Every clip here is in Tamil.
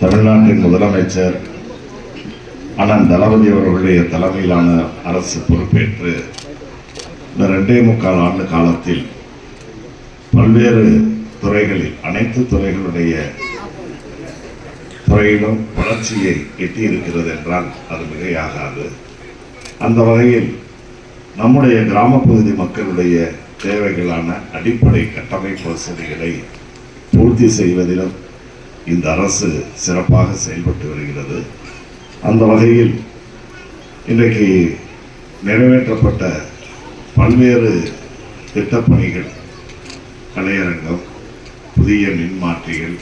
தமிழ்நாட்டின் முதலமைச்சர் அண்ணன் தளபதி அவர்களுடைய தலைமையிலான அரசு பொறுப்பேற்று இந்த 2.25 ஆண்டு காலத்தில் பல்வேறு துறைகளில் அனைத்து துறைகளுடைய துறையிலும் வளர்ச்சியை எட்டியிருக்கிறது என்றால் அது மிகையாகாது. அந்த வகையில் நம்முடைய கிராமப்பகுதி மக்களுடைய தேவைகளான அடிப்படை கட்டமைப்பு வசதிகளை பூர்த்தி செய்வதிலும் இந்த அரசு சிறப்பாக செயல்பட்டு வருகிறது. அந்த வகையில் இன்றைக்கு நிறைவேற்றப்பட்ட பல்வேறு திட்டப்பணிகள், கலையரங்கம், புதிய மின்மாற்றிகள்,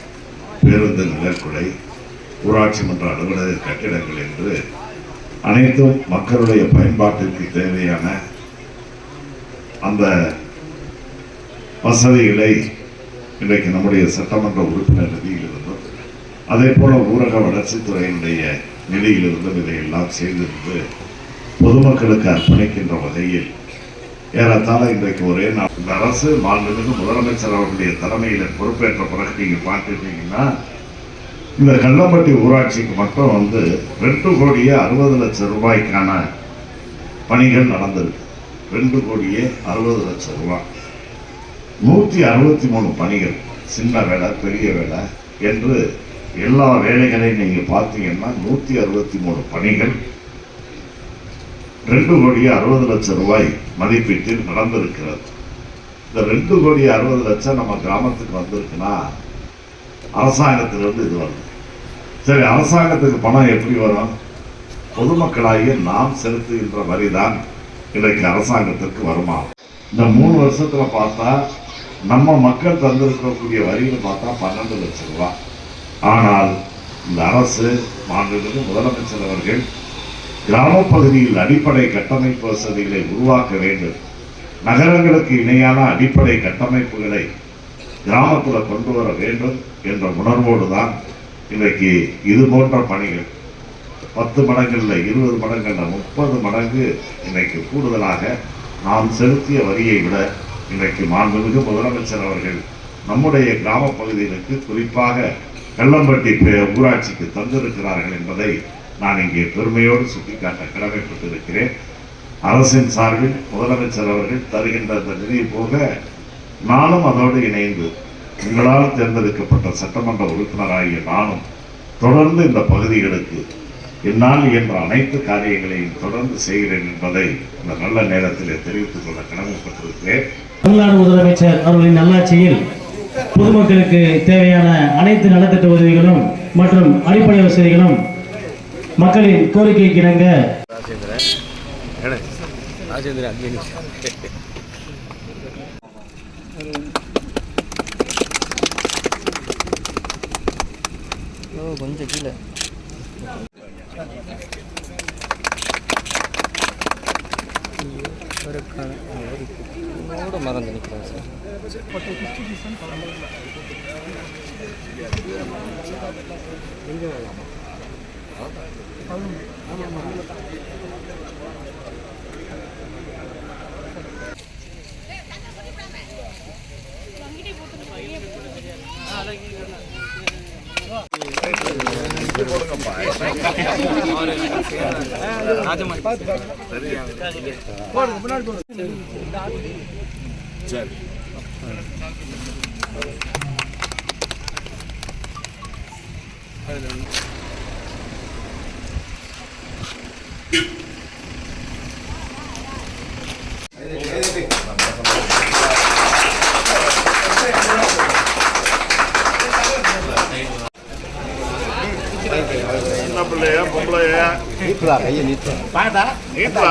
பேருந்து நிழற்குடை, ஊராட்சி மன்ற அலுவலக கட்டிடங்கள் என்று அனைத்தும் மக்களுடைய பயன்பாட்டிற்கு தேவையான அந்த வசதிகளை இன்றைக்கு நம்முடைய சட்டமன்ற உறுப்பினர் நிதியிலிருந்தும் அதே போல ஊரக வளர்ச்சித்துறையினுடைய நிதியிலிருந்தும் இதையெல்லாம் செய்திருந்து பொதுமக்களுக்கு அர்ப்பணிக்கின்ற வகையில் ஏறத்தாழ இன்றைக்கு ஒரே நாள் இந்த அரசு மாண்புமிகு முதலமைச்சர் அவர்களுடைய தலைமையில் பொறுப்பேற்ற பிறகு நீங்கள் பார்த்துட்டீங்கன்னா இந்த கல்லம்பட்டி ஊராட்சிக்கு மட்டும் 2,60,00,000 ரூபாய்க்கான பணிகள் நடந்திருக்கு. 2,60,00,000 ரூபாய், 163 பணிகள், சின்ன வேலை பெரிய வேலை என்று எல்லா வேலைகளையும் நீங்க பார்த்தீங்கன்னா 163 பணிகள் 2,60,00,000 ரூபாய் மதிப்பீட்டில் நடந்திருக்கிறது. இந்த 2,60,00,000 நம்ம கிராமத்துக்கு வந்திருக்குன்னா அரசாங்கத்திலிருந்து இது வருது. சரி, அரசாங்கத்துக்கு பணம் எப்படி வரும்? பொதுமக்களாகிய நாம் செலுத்துகின்ற வரிதான் இன்றைக்கு அரசாங்கத்திற்கு வருமானம். இந்த 3 வருஷத்துல பார்த்தா நம்ம மக்கள் தந்திருக்கக்கூடிய வரியில் பார்த்தா 12 லட்சம் ரூபாய். ஆனால் இந்த அரசு மாண்புமிகு முதலமைச்சர் அவர்கள் கிராமப்பகுதியில் அடிப்படை கட்டமைப்பு வசதிகளை உருவாக்க வேண்டும், நகரங்களுக்கு இணையான அடிப்படை கட்டமைப்புகளை கிராமத்தில் கொண்டு வர வேண்டும் என்ற உணர்வோடு தான் இன்றைக்கு இது போன்ற பணிகள் 10 மடங்குல 20 மடங்குல 30 மடங்கு இன்னைக்கு கூடுதலாக நாம் செலுத்திய வரியை விட இன்றைக்கு மாண்புமிகு முதலமைச்சர் அவர்கள் நம்முடைய கிராம பகுதிகளுக்கு குறிப்பாக கல்லம்பட்டி ஊராட்சிக்கு தந்திருக்கிறார்கள் என்பதை நான் இங்கே பெருமையோடு சுட்டிக்காட்ட கடமைப்பட்டிருக்கிறேன். அரசின் சார்பில் முதலமைச்சர் அவர்கள் தருகின்ற அந்த நிதி போக நானும் அதோடு இணைந்து உங்களால் தேர்ந்தெடுக்கப்பட்ட சட்டமன்ற உறுப்பினராகிய நானும் தொடர்ந்து இந்த பகுதிகளுக்கு என்னால் என்ற அனைத்து காரியங்களையும் தொடர்ந்து செய்கிறேன் என்பதை இந்த நல்ல நேரத்தில் தெரிவித்துக் கொள்ள கடமைப்பட்டிருக்கிறேன். தமிழ்நாடு முதலமைச்சர் அவர்களின் நல்லாட்சியில் பொதுமக்களுக்கு தேவையான அனைத்து நலத்திட்ட உதவிகளும் மற்றும் அடிப்படை வசதிகளும் மக்களின் கோரிக்கைக்கு இணங்க கொஞ்சம் கீழே மறந்து நிற்கிறேன் சார். சரி, பிள்ளையா பொம்பளையா நீட்டா கையை நீட்டா பாடா நீட்டா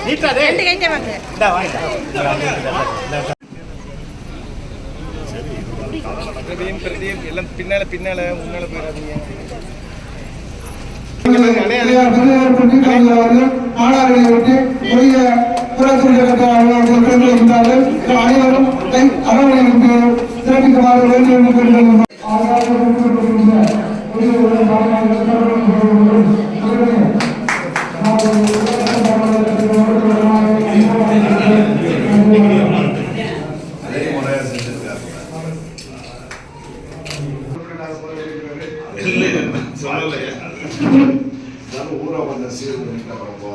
நீட்டா டேய் ரெண்டு கையை வாங்க டா வாங்க சரி பிரதீப் எல்லாம் பின்னால முன்னால போயிடாதீங்க. மாணவர்களை விட்டு புதிய அனைவரும் அரவணைப்பு சிறப்பிக்குமாறு வேண்டும். ஊரை கொஞ்சம் சீர்திருத்தப்போ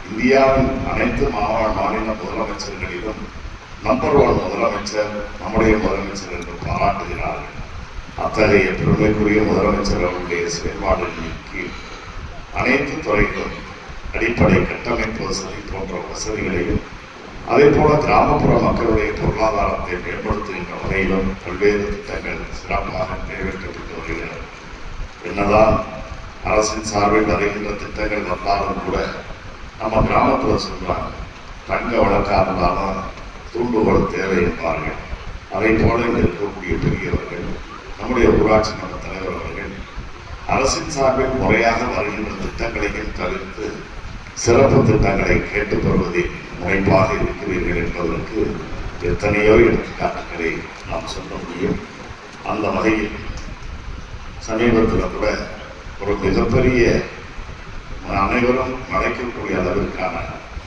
இந்தியாவின் அனைத்து மாநில முதலமைச்சர்களிலும் நம்பர் 1 முதலமைச்சர் நம்முடைய முதலமைச்சர் என்று பாராட்டுகிறார்கள். அத்தகைய பெருமைக்குரிய முதலமைச்சர் அவருடைய செயல்பாடுகளின் கீழ் அனைத்து துறைகளும் அடிப்படை கட்டமைப்பு வசதி போன்ற வசதிகளையும் அதே போல கிராமப்புற மக்களுடைய பொருளாதாரத்தை மேம்படுத்துகின்ற வகையிலும் பல்வேறு திட்டங்கள் சிறப்பாக நிறைவேற்றப்பட்டு வருகிறது. என்னதான் அரசின் சார்பில் வருகின்ற திட்டங்கள் வந்தாலும் கூட நம்ம கிராமத்தில் சொல்றாங்க, தங்க வழக்கா இருந்தாலும் தூண்டுகோல் தேவை என்பார்கள். அதை போல இங்கு இருக்கக்கூடிய பெரியவர்கள், நம்முடைய ஊராட்சி மன்ற தலைவர் அவர்கள் அரசின் சார்பில் முறையாக வருகின்ற திட்டங்களையும் தவிர்த்து சிறப்பு திட்டங்களை கேட்டுப் பெறுவதில் முனைப்பாக இருக்கிறீர்கள் என்பதற்கு எத்தனையோ எடுத்துக்காட்டுகளை நாம் சொல்ல முடியும். அந்த வகையில் சமீபத்தில் கூட ஒரு மிகப்பெரிய அனைவரும் அழைக்கக்கூடிய அளவிற்கான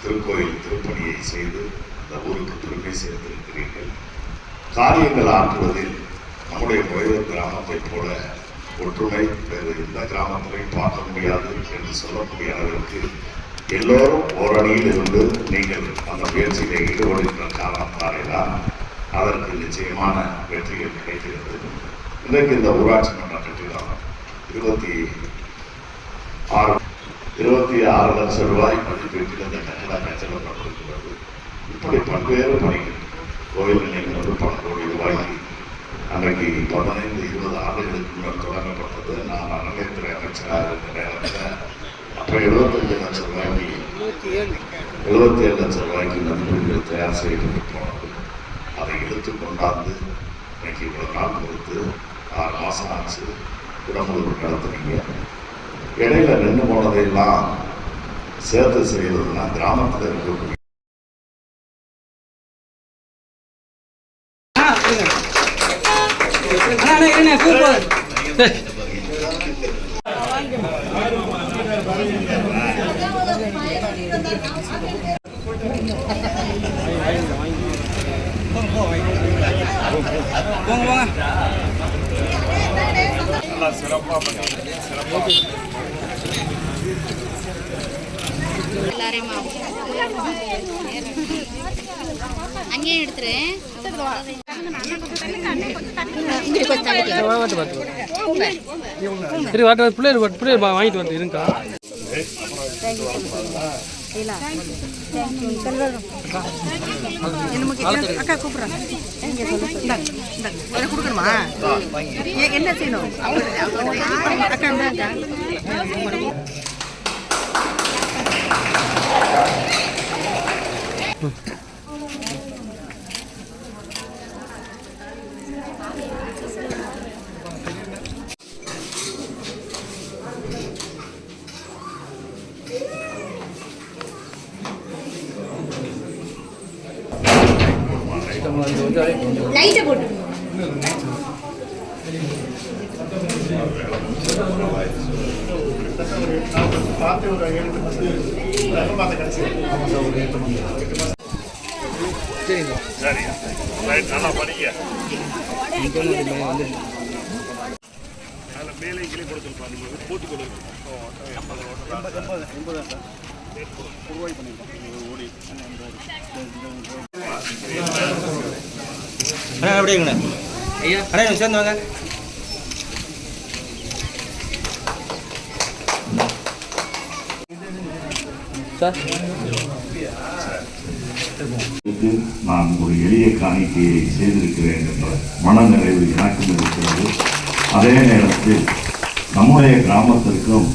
திருக்கோயில் திருப்பணியை செய்து இந்த ஊருக்கு பெருமை சேர்த்திருக்கிறீர்கள். காரியங்கள் ஆற்றுவதில் நம்முடைய கோயில் கிராமத்தை போல ஒற்றுமை வேறு எந்த கிராமத்திலையும் பார்க்க முடியாது என்று சொல்லக்கூடிய அளவிற்கு எல்லோரும் ஓரணியில் இருந்து நீங்கள் அந்த முயற்சியிலே ஈடுபடுகின்ற காரணத்தாலே தான் அதற்கு நிச்சயமான வெற்றிகள் கிடைக்கிறது. இன்றைக்கு இந்த ஊராட்சி மன்ற கட்டிடம் 26 லட்சம் ரூபாய் மதிப்பீட்டில் இந்த கட்டடம் கட்டப்பட்டிருக்கிறது. இப்படி பல்வேறு பணிகள் கோயில் நிலையங்களோடு பல கோடி ரூபாய்க்கு அன்றைக்கு 15-20 ஆண்டுகளுக்கு முன்னர் தொடங்கப்பட்டது. நான் அறநிலையத்துறை அமைச்சராக இருந்த நேரத்தில் அப்போ 75 லட்சம் ரூபாய்க்கு 77 லட்சம் ரூபாய்க்கு மதிப்பீடுகள் தயார் செய்யப்பட்டு போனது. அதை இழுத்து கொண்டாந்து இன்னைக்கு இவ்வளவு நாள் பொறுத்து 6 மாதம் ஆச்சு உடம்புக்கு நடத்துனீங்க. இடையில நின்று போனதையெல்லாம் சேர்த்து செய்யறதுன்னா கிராமத்தில் இருக்கக்கூடிய நல்லா சிறப்பாக பண்ணி சிறப்பாக எல்லாரையும் அங்கேயும் எடுத்துறேன். சரி வாட்டு பிள்ளையர் வாங்கிட்டு வந்து இருங்கக்கா. அக்கா கூப்பிடுறாங்க. கொடுக்கணுமா? என்ன செய்யணும்? அக்கா இருந்தா லைட்டை போட்டு சரி நல்லா படிங்க. மேலே கிளி கொடுத்துருப்பாங்க போட்டி கொடுக்கும் அப்படியேங்கண்ணா ஐயா அண்ணா எனக்கு சேர்ந்து வாங்க. சார் நான் ஒரு எளிய காணிக்கையை செய்திருக்கிறேன் என்ற மனநிறைவு எனக்கும் இருக்கிறது. அதே நேரத்தில் நம்முடைய கிராமத்திற்கும்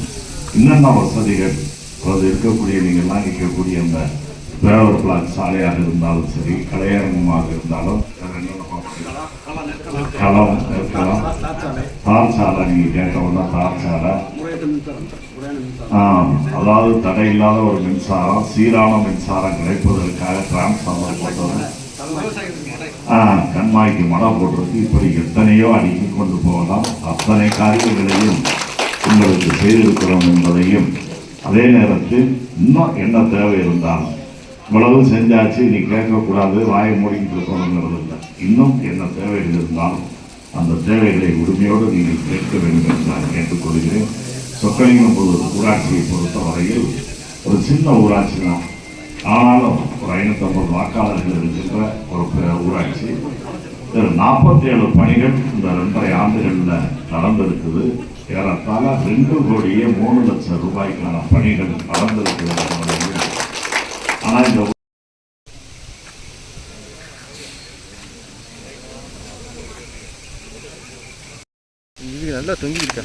என்னென்ன வசதிகள் அது இருக்கக்கூடிய நீங்கள்லாம் இருக்கக்கூடிய அந்த டிராவல் பிளான் சாலையாக இருந்தாலும் சரி, கலையரங்கமாக இருந்தாலும் களம் இருக்கலாம், தார் சாலை நீங்கள் கேட்டவுடனே தார் சாலை, அதாவது தடையில்லாத ஒரு மின்சாரம், சீரான மின்சாரம் கிடைப்பதற்காக டிரான்ஸ்ஃபார்மர் போட்டது, கண்மாய்க்கு மடம் போட்டிருக்கு. இப்படி எத்தனையோ அடுக்கி கொண்டு போகலாம். அத்தனை காரியங்களையும் உங்களுக்கு செய்திருக்கிறோம் என்பதையும், அதே நேரத்தில் இன்னும் என்ன தேவை இருந்தாலும் இவ்வளவு செஞ்சாச்சு நீ கேட்கக்கூடாது வாயை மூடிக்கிட்டு இருக்கணுங்கிறது இல்லை. இன்னும் என்ன தேவைகள் இருந்தாலும் அந்த தேவைகளை உரிமையோடு நீங்கள் கேட்க வேண்டும் என்று நான் கேட்டுக்கொள்கிறேன். சொக்கலிங்கம் ஊராட்சியை பொறுத்த வரையில் ஒரு சின்ன ஊராட்சி தான். ஆனாலும் ஒரு 550 வாக்காளர்கள் இருக்கின்ற ஒரு ஊராட்சி. 47 பணிகள் இந்த 2.5 ஆண்டுகளில் நடந்திருக்குது. ஏறத்தாழ 2,03,00,000 ரூபாய்க்கான பணிகள் நடந்திருக்கிறது. ஆனால் இந்த நல்லா தொங்கி இருக்கா.